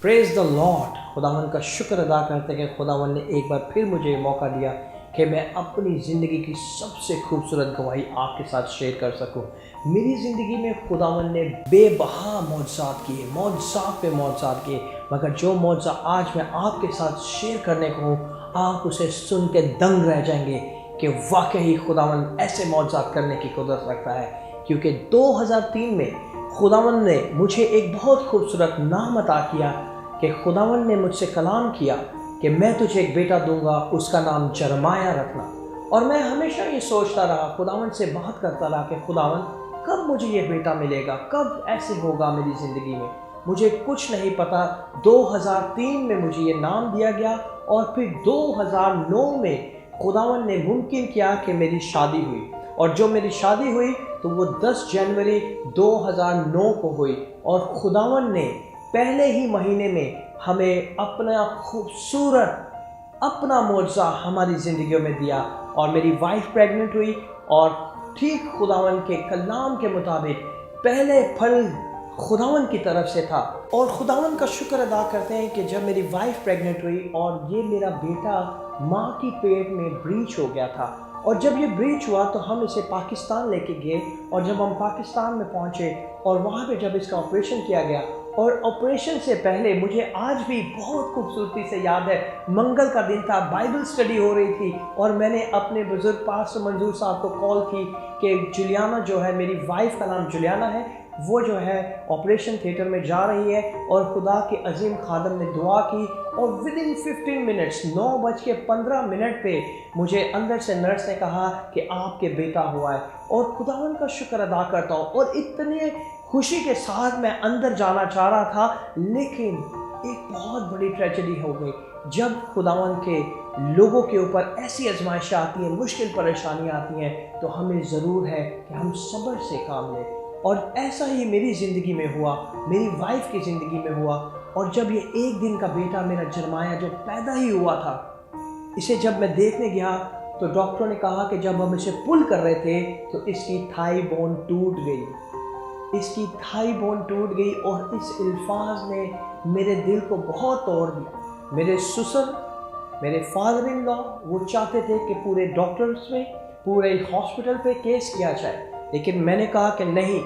Praise the Lord. खुदावन का शुक्र अदा करते हैं कि खुदावन ने एक बार फिर मुझे मौका दिया कि मैं अपनी ज़िंदगी की सबसे खूबसूरत गवाही आपके साथ शेयर कर सकूं। मेरी ज़िंदगी में खुदावन ने बेबहा मौजज़ात किए, मौजज़ात पे मौजज़ात किए, मगर जो मौजज़ा आज मैं आपके साथ शेयर करने को हूँ, आप उसे सुन के दंग रह जाएंगे कि वाकई खुदावन ऐसे मौजज़ात करने की कुदरत रखता है। क्योंकि 2003 में खुदावन ने मुझे एक बहुत खूबसूरत नाम अता किया कि खुदावन ने मुझसे कलाम किया कि मैं तुझे एक बेटा दूंगा, उसका नाम जरमाया रखना। और मैं हमेशा ये सोचता रहा, खुदावन से बात करता रहा कि खुदावन कब मुझे ये बेटा मिलेगा, कब ऐसे होगा मेरी ज़िंदगी में। मुझे कुछ नहीं पता। 2003 में मुझे ये नाम दिया गया और फिर 2009 में खुदावन ने मुमकिन किया कि मेरी शादी हुई। और जो मेरी शादी हुई तो वो 10 जनवरी 2009 को हुई। और खुदावन ने पहले ही महीने में हमें अपना खूबसूरत अपना मौजज़ा हमारी ज़िंदगियों में दिया। और मेरी वाइफ प्रेग्नेंट हुई और ठीक खुदावन के कलाम के मुताबिक पहले फल खुदावन की तरफ से था। और खुदावन का शुक्र अदा करते हैं कि जब मेरी वाइफ प्रेग्नेंट हुई और ये मेरा बेटा माँ की पेट में ब्रीच हो गया था, और जब ये ब्रीच हुआ तो हम इसे पाकिस्तान लेके गए। और जब हम पाकिस्तान में पहुँचे और वहाँ पे जब इसका ऑपरेशन किया गया, और ऑपरेशन से पहले मुझे आज भी बहुत खूबसूरती से याद है, मंगल का दिन था, बाइबल स्टडी हो रही थी और मैंने अपने बुजुर्ग पास्टर मंजूर साहब को कॉल की कि जुलियाना जो है, मेरी वाइफ का नाम जुलियाना है, वो जो है ऑपरेशन थिएटर में जा रही है। और खुदा के अजीम खादम ने दुआ की और विदिन 15 मिनट्स 9:15 पे मुझे अंदर से नर्स ने कहा कि आपके बेटा हुआ है। और खुदावन का शुक्र अदा करता हूँ। और इतने खुशी के साथ मैं अंदर जाना चाह रहा था, लेकिन एक बहुत बड़ी ट्रेजेडी हो गई। जब खुदावन के लोगों के ऊपर ऐसी आजमाइशें आती हैं, मुश्किल परेशानियाँ आती हैं, तो हमें ज़रूर है कि हम सब्र से काम लें। और ऐसा ही मेरी ज़िंदगी में हुआ, मेरी वाइफ की ज़िंदगी में हुआ। और जब ये एक दिन का बेटा मेरा जरमाया जो पैदा ही हुआ था, इसे जब मैं देखने गया तो डॉक्टरों ने कहा कि जब हम इसे पुल कर रहे थे तो इसकी थाई बोन टूट गई, इसकी थाई बोन टूट गई। और इस अल्फाज ने मेरे दिल को बहुत तोड़ दिया। मेरे ससुर, मेरे फादर इन लॉ, वो चाहते थे कि पूरे डॉक्टर्स में, पूरे हॉस्पिटल पे केस किया जाए, लेकिन मैंने कहा कि नहीं,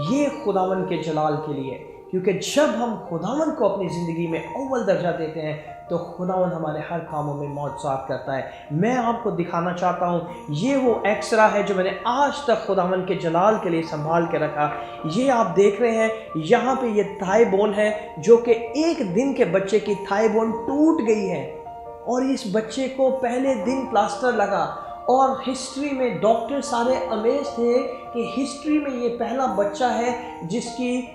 ये खुदावन के जलाल के लिए। क्योंकि जब हम खुदावन को अपनी ज़िंदगी में अव्वल दर्जा देते हैं तो खुदावन हमारे हर कामों में मौजज़ात करता है। मैं आपको दिखाना चाहता हूँ, ये वो एक्सरा है जो मैंने आज तक खुदावन के जलाल के लिए संभाल के रखा। ये आप देख रहे हैं, यहाँ पे ये थाई बोन है जो कि एक दिन के बच्चे की थाई बोन टूट गई है। और इस बच्चे को पहले दिन प्लास्टर लगा। और हिस्ट्री में डॉक्टर सारे अमेज थे कि हिस्ट्री में ये पहला बच्चा है जिसकी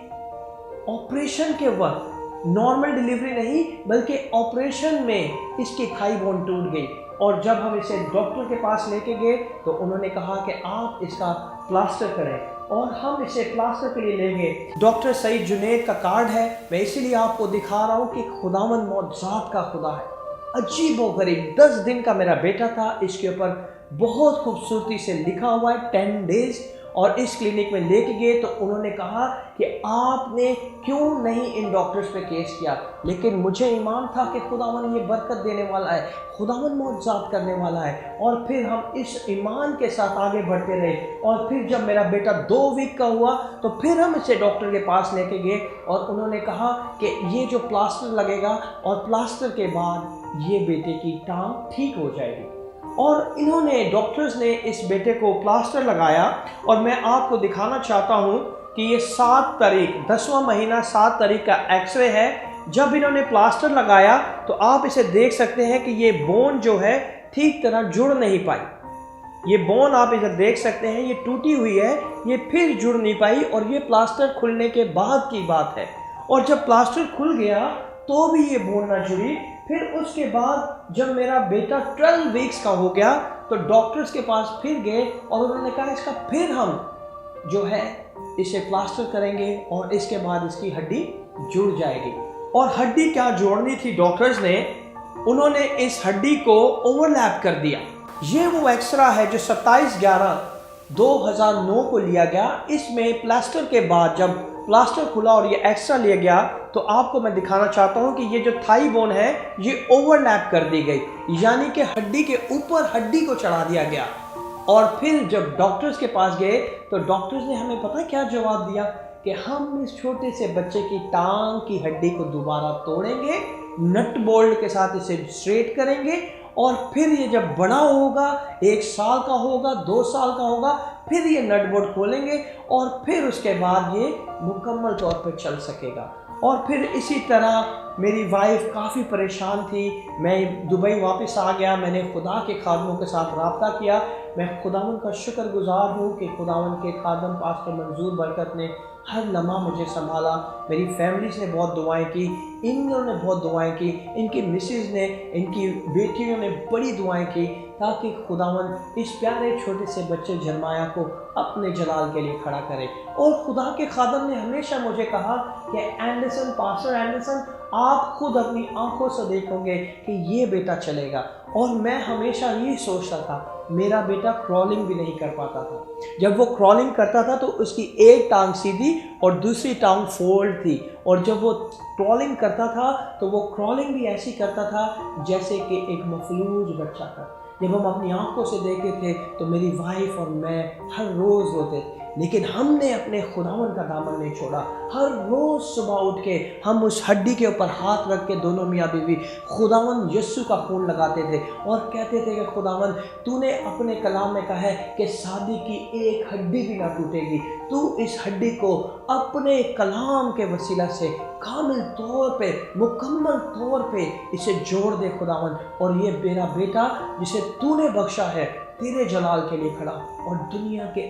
ऑपरेशन के वक्त, नॉर्मल डिलीवरी नहीं बल्कि ऑपरेशन में इसकी थाई बोन टूट गई। और जब हम इसे डॉक्टर के पास लेके गए तो उन्होंने कहा कि आप इसका प्लास्टर करें। और हम इसे प्लास्टर के लिए ले गए। डॉक्टर सईद जुनेद का कार्ड है, मैं इसीलिए आपको दिखा रहा हूँ कि खुदावन मौजज़ात का खुदा है। अजीब व गरीब 10 दिन का मेरा बेटा था, इसके ऊपर बहुत खूबसूरती से लिखा हुआ है 10 डेज। और इस क्लिनिक में लेके गए तो उन्होंने कहा कि आपने क्यों नहीं इन डॉक्टर्स पे केस किया। लेकिन मुझे ईमान था कि खुदावन ये बरकत देने वाला है, खुदावन मौजज़ात करने वाला है। और फिर हम इस ईमान के साथ आगे बढ़ते रहे। और फिर जब मेरा बेटा 2 वीक का हुआ तो फिर हम इसे डॉक्टर के पास लेके गए और उन्होंने कहा कि ये जो प्लास्टर लगेगा और प्लास्टर के बाद ये बेटे की टांग ठीक हो जाएगी। और इन्होंने, डॉक्टर्स ने इस बेटे को प्लास्टर लगाया। और मैं आपको दिखाना चाहता हूँ कि ये 7 तारीख 10वां महीना 7 तारीख का एक्सरे है। जब इन्होंने प्लास्टर लगाया तो आप इसे देख सकते हैं कि ये बोन जो है ठीक तरह जुड़ नहीं पाई। ये बोन आप इधर देख सकते हैं, ये टूटी हुई है, ये फिर जुड़ नहीं पाई। और ये प्लास्टर खुलने के बाद की बात है। और जब प्लास्टर खुल गया तो भी ये बोन ना जुड़ी। फिर उसके बाद जब मेरा बेटा 12 वीक्स का हो गया तो डॉक्टर्स के पास फिर गए और उन्होंने कहा इसका फिर हम जो है इसे प्लास्टर करेंगे और इसके बाद इसकी हड्डी जुड़ जाएगी। और हड्डी क्या जोड़नी थी डॉक्टर्स ने, उन्होंने इस हड्डी को ओवरलैप कर दिया। ये वो एक्सरा है जो 27/11/2009 को लिया गया। इसमें प्लास्टर के बाद जब प्लास्टर खुला और ये एक्स्ट्रा लिया गया तो आपको मैं दिखाना चाहता हूँ कि ये जो थाई बोन है ये ओवरलैप कर दी गई, यानी कि हड्डी के ऊपर हड्डी को चढ़ा दिया गया। और फिर जब डॉक्टर्स के पास गए तो डॉक्टर्स ने हमें पता क्या जवाब दिया कि हम इस छोटे से बच्चे की टांग की हड्डी को दोबारा तोड़ेंगे, नट बोल्ट के साथ इसे स्ट्रेट करेंगे और फिर ये जब बड़ा होगा, 1 साल का होगा, 2 साल का होगा, फिर ये नट बोल्ट खोलेंगे और फिर उसके बाद ये मुकम्मल तौर पर चल सकेगा। और फिर इसी तरह मेरी वाइफ काफ़ी परेशान थी। मैं दुबई वापस आ गया, मैंने खुदा के खादमों के साथ रब्ता किया। मैं खुदावन का शुक्रगुजार हूँ कि खुदावन के खादम पास्टर मंजूर बरकत ने हर लम्हा मुझे संभाला। मेरी फैमिलीज ने बहुत दुआएं की, इन्होंने बहुत दुआएं की, इनकी मिसेज़ ने, इनकी बेटियों ने बड़ी दुआएं की ताकि खुदावन इस प्यारे छोटे से बच्चे जरमाया को अपने जलाल के लिए खड़ा करे। और खुदा के खादम ने हमेशा मुझे कहा कि एंडरसन, पास्टर एंडरसन, आप खुद अपनी आंखों से देखोगे कि ये बेटा चलेगा। और मैं हमेशा यही सोचता था, मेरा बेटा क्रॉलिंग भी नहीं कर पाता था। जब वो क्रॉलिंग करता था तो उसकी एक टांग सीधी और दूसरी टांग फोल्ड थी, और जब वो क्रॉलिंग करता था तो वो क्रॉलिंग भी ऐसी करता था जैसे कि एक मफलूज बच्चा था। जब हम अपनी आंखों से देखते थे तो मेरी वाइफ और मैं हर रोज़ रोते थे, लेकिन हमने अपने खुदावन का दामन नहीं छोड़ा। हर रोज़ सुबह उठ के हम उस हड्डी के ऊपर हाथ रख के दोनों मियाँ बीवी खुदावन यस्सु का खून लगाते थे और कहते थे कि खुदावन, तूने अपने कलाम में कहा है कि शादी की एक हड्डी भी ना टूटेगी। तू इस हड्डी को अपने कलाम के वसीला से कामिल तौर पे, मुकम्मल तौर पे इसे जोड़ दे खुदावन। और ये मेरा बेटा जिसे तूने बख्शा है तेरे जलाल के लिए खड़ा। और दुनिया के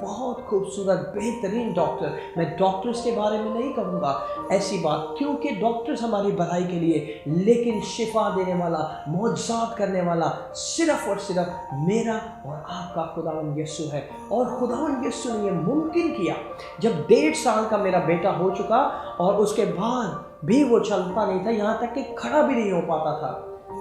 बहुत खूबसूरत बेहतरीन डॉक्टर, मैं डॉक्टर्स के बारे में नहीं कहूँगा ऐसी बात, क्योंकि डॉक्टर्स हमारी भलाई के लिए, लेकिन शिफा देने वाला, मौजज़ात करने वाला सिर्फ़ और सिर्फ मेरा और आपका खुदावन यस्सु है। और खुदावन यस्सु ने ये मुमकिन किया। जब 1.5 साल का मेरा बेटा हो चुका और उसके बाद भी वो चलता नहीं था, यहाँ तक कि खड़ा भी नहीं हो पाता था,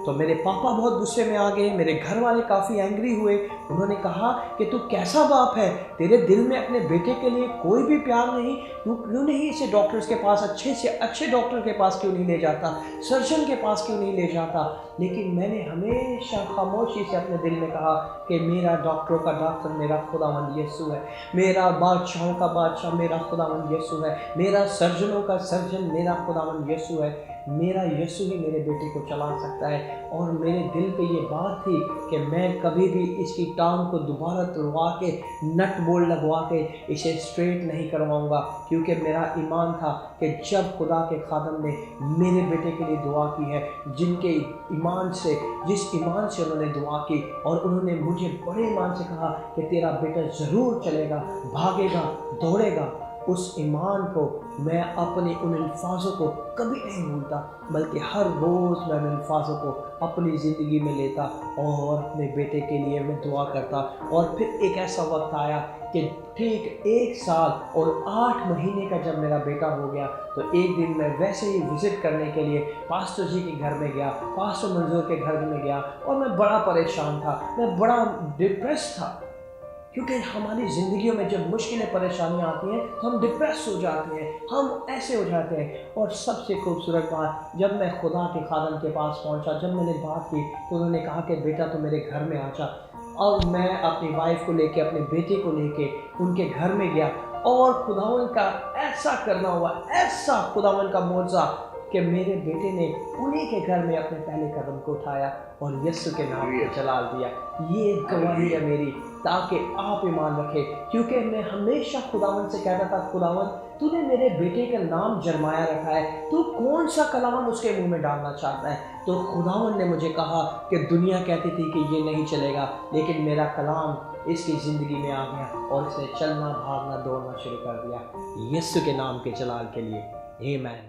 तो मेरे पापा बहुत गुस्से में आ गए। मेरे घर वाले काफ़ी एंग्री हुए। उन्होंने कहा कि तू कैसा बाप है, तेरे दिल में अपने बेटे के लिए कोई भी प्यार नहीं, तू क्यों नहीं इसे डॉक्टर्स के पास, अच्छे से अच्छे डॉक्टर के पास क्यों नहीं ले जाता, सर्जन के पास क्यों नहीं ले जाता। लेकिन मैंने हमेशा खामोशी से अपने दिल में कहा कि मेरा डॉक्टरों का डॉक्टर मेरा खुदावंद यस्सु है, मेरा बादशाहों का बादशाह मेरा खुदावंद यस्सु है, मेरा सर्जनों का सर्जन मेरा खुदावंद यस्सु है। मेरा यस्सु ही मेरे बेटे को चला सकता है। और मेरे दिल पे ये बात थी कि मैं कभी भी इसकी टांग को दोबारा तुड़वा के, नट बोल्ट लगवा के इसे स्ट्रेट नहीं करवाऊंगा, क्योंकि मेरा ईमान था कि जब खुदा के खादम ने मेरे बेटे के लिए दुआ की है, जिनके ईमान से, जिस ईमान से उन्होंने दुआ की, और उन्होंने मुझे बड़े ईमान से कहा कि तेरा बेटा ज़रूर चलेगा, भागेगा, दौड़ेगा, उस ईमान को मैं अपने उन अल्फाजों को कभी नहीं भूलता, बल्कि हर रोज़ मैं उन अल्फाजों को अपनी ज़िंदगी में लेता और अपने बेटे के लिए मैं दुआ करता। और फिर एक ऐसा वक्त आया कि ठीक 1 साल और 8 महीने का जब मेरा बेटा हो गया, तो एक दिन मैं वैसे ही विज़िट करने के लिए पास्टर जी के घर में गया, पास्टर मंजूर के घर में गया, और मैं बड़ा परेशान था, मैं बड़ा डिप्रेस था, क्योंकि हमारी ज़िंदगियों में जब मुश्किलें परेशानियाँ आती हैं तो हम डिप्रेस हो जाते हैं, हम ऐसे हो जाते हैं। और सबसे खूबसूरत बात, जब मैं खुदा के खादम के पास पहुँचा, जब मैंने बात की तो उन्होंने कहा कि बेटा तो मेरे घर में आ जा। और मैं अपनी वाइफ को लेके, अपने बेटे को लेके उनके घर में गया, और खुदावन का ऐसा करना हुआ, ऐसा खुदावन का मौजज़ा कि मेरे बेटे ने उन्हीं के घर में अपने पहले कदम को उठाया और यस्सु के नाम पे जलाल दिया। ये गवाही है मेरी, ताकि आप ईमान रखें, क्योंकि मैं हमेशा खुदावन से कहता था, खुदावन तूने मेरे बेटे का नाम जरमाया रखा है, तू कौन सा कलाम उसके मुंह में डालना चाहता है। तो खुदावन ने मुझे कहा कि दुनिया कहती थी कि ये नहीं चलेगा, लेकिन मेरा कलाम इसकी ज़िंदगी में आ गया और इसने चलना, भागना, दौड़ना शुरू कर दिया, यस्सु के नाम के जलाल के लिए। आमीन।